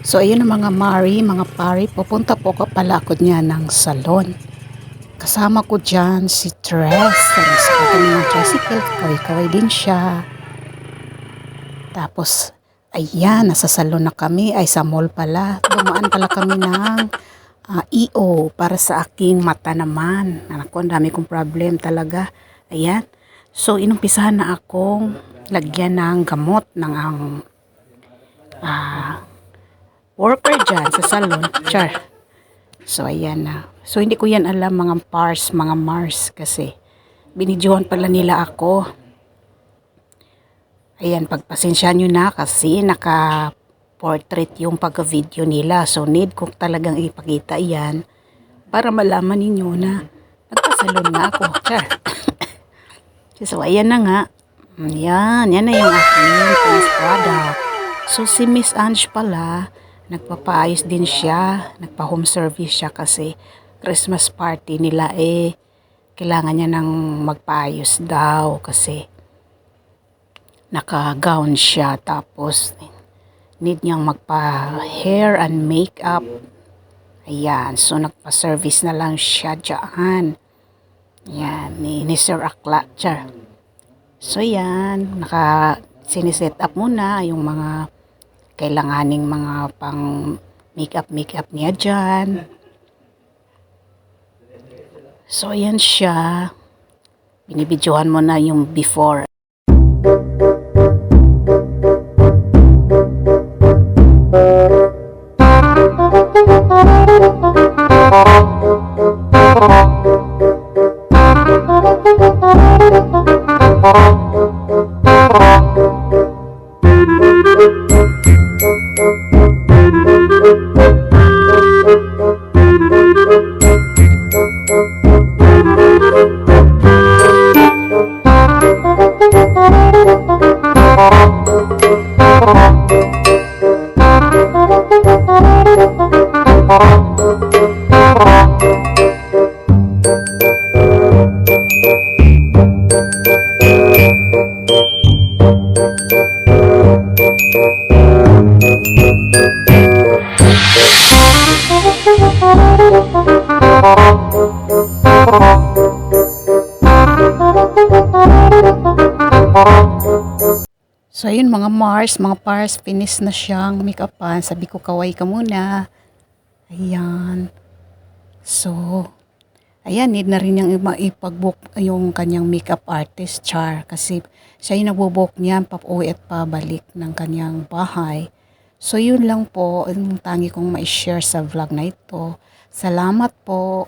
So ayun ang mga Mari, mga pari, pupunta po ko pala ako niya ng salon. Kasama ko dyan si Tres. Sakay kami ng tricycle, kaway-kaway din siya. Tapos, ayan, nasa salon na kami, ay sa mall pala. Dumaan pala kami ng EO para sa aking mata naman. Ako, ang dami kong problem talaga. Ayan. So, inumpisahan na akong lagyan ng gamot ng worker dyan sa salon. Char. So, ayan na. So, hindi ko yan alam mga pars, mga Mars kasi binidyohan pala nila ako. Ayan, pagpasensya nyo na kasi naka-portrait yung pagka-video nila. So, need ko talagang ipakita yan para malaman ninyo na nagpasalon nga ako. Char. So, ayan na nga. Yan na yung aking finished product. So, si Miss Ange pala, nagpapaayos din siya, nagpa-home service siya kasi Christmas party nila kailangan niya nang magpaayos daw kasi naka-gown siya tapos need niyang magpa-hair and makeup. Ayan, so nagpa-service na lang siya dyan. Yan, ni Sir Akla. Char. So yan, siniset up muna yung mga kailanganing mga pang makeup niya dyan. So yan siya. Binibidyohan mo na yung before. So ayun mga Mars, mga Pars, finish na siyang make-upan. Sabi ko kaway ka muna. Ayan. So, ayan, need na rin niyang ipag-book yung kanyang makeup artist, Char. Kasi siya yung nagbo-book niya, pauwi at pabalik ng kanyang bahay. So yun lang po, yung tangi kong ma-share sa vlog na ito. Salamat po.